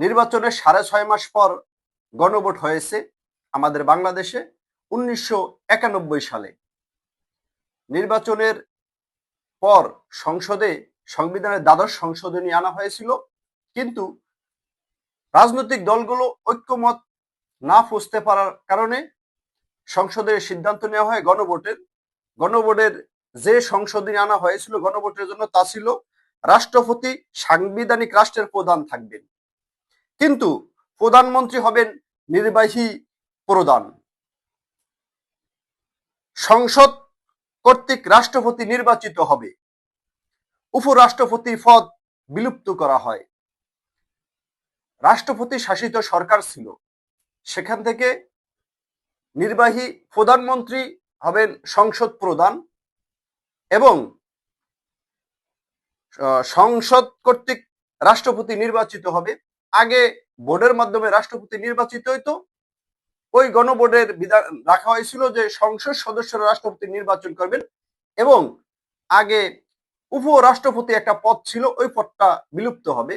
নির্বাচনের 6.5 মাস পর গণভোট হয়েছে আমাদের বাংলাদেশে 1991 সালে। নির্বাচনের পর সংসদে সংবিধানের দ্বাদশ সংশোধনী আনা হয়েছিল, কিন্তু রাজনৈতিক দলগুলো ঐক্যমত না পৌঁছতে পারার কারণে সংসদে সিদ্ধান্ত নেওয়া হয় গণভোটের যে সংশোধনী আনা হয়েছিল গণভোটের জন্য, তা ছিল রাষ্ট্রপতি সাংবিধানিক রাষ্ট্রের প্রধান থাকবেন, কিন্তু প্রধানমন্ত্রী হবেন নির্বাহী প্রধান। সংসদ কর্তৃক রাষ্ট্রপতি নির্বাচিত হবে, উপরাষ্ট্রপতি পদ বিলুপ্ত করা হয়। রাষ্ট্রপতি শাসিত সরকার ছিল, সেখান থেকে নির্বাহী প্রধানমন্ত্রী হবেন সংসদ প্রধান এবং সংসদ কর্তৃক রাষ্ট্রপতি নির্বাচিত হবে। আগে ভোটের মাধ্যমে রাষ্ট্রপতি নির্বাচিত হইতো, ওই গণভোটের বিধান রাখা হয়েছিল যে সংসদ সদস্যরা রাষ্ট্রপতি নির্বাচন করবেন এবং আগে উপরাষ্ট্রপতি একটা পদ ছিল, ওই পদটা বিলুপ্ত হবে।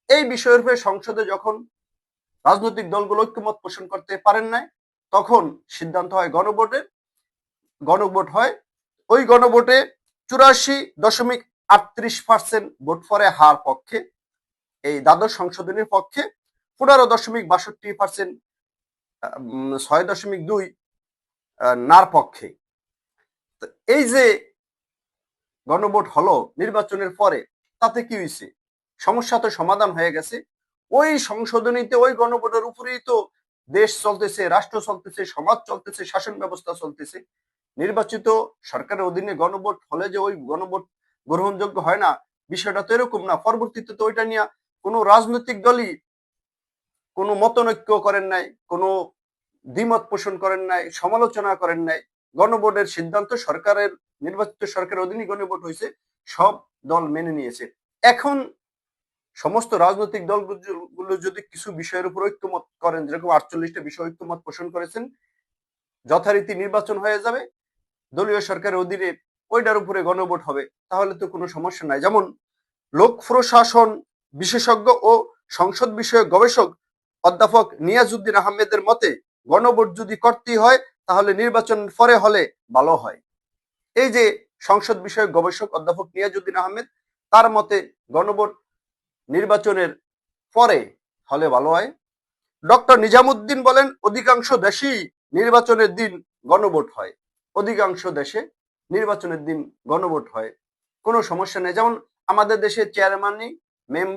এই বিষয়ের উপরে সংসদে যখন রাজনৈতিক দলগুলো ঐক্যমত পোষণ করতে পারেন নাই, তখন সিদ্ধান্ত হয় গণভোট হয়। ওই গণভোটে 84.38% ভোট পড়ে হার পক্ষে, এই দ্বাদশ সংশোধনীর পক্ষে। 15.62% 6.2 নার পক্ষে। এই যে গণভোট হলো নির্বাচনের পরে, তাতে কি হয়েছে? সমস্যা তো সমাধান হয়ে গেছে। ওই সংশোধনীতে, ওই গণভোটের উপরেই তো দেশ চলতেছে, রাষ্ট্র চলতেছে, সমাজ চলতেছে, শাসন ব্যবস্থা চলতেছে। নির্বাচিত সরকারের অধীনে গণভোট হলে যে ওই গণভোট গ্রহণযোগ্য হয় না, বিষয়টা তো এরকম না। পরবর্তীতে তো ওইটা নিয়ে কোনো রাজনৈতিক দলই কোনো মতনৈক্য করেন নাই, কোনো দ্বিমত পোষণ করেন নাই, সমালোচনা করেন নাই। গণভোটের সিদ্ধান্ত সরকারের, নির্বাচিত সরকারের অধীনে গণভোট হয়েছে, সব দল মেনে নিয়েছে। এখন সমস্ত রাজনৈতিক দলগুলো যদি কিছু বিষয়ের উপর ঐক্যমত করেন, যেরকম 48টা বিষয় ঐক্যমত পোষণ করেছেন, যথারীতি নির্বাচন হয়ে যাবে, দলীয় সরকারের অধীনে ওইটার উপরে গণভোট হবে, তাহলে তো কোনো সমস্যা নাই। যেমন লোক প্রশাসন বিশেষজ্ঞ ও সংসদ বিষয়ক গবেষক অধ্যাপক নিয়াজউদ্দিন আহমেদের মতে গণভোট যদি করতেই হয় তাহলে নির্বাচন পরে হলে ভালো হয়। এই যে সংসদ বিষয়ক গবেষক অধ্যাপক নিয়াজউদ্দিন আহমেদ, তার মতে গণভোট নির্বাচনের পরে হলে ভালো হয়। ডক্টর নিজামুদ্দিন বলেন, অধিকাংশ দেশেই নির্বাচনের দিন গণভোট হয়, অধিকাংশ দেশে নির্বাচনের দিন গণভোট হয়, কোনো সমস্যা নেই। যেমন আমাদের দেশে চেয়ারম্যানই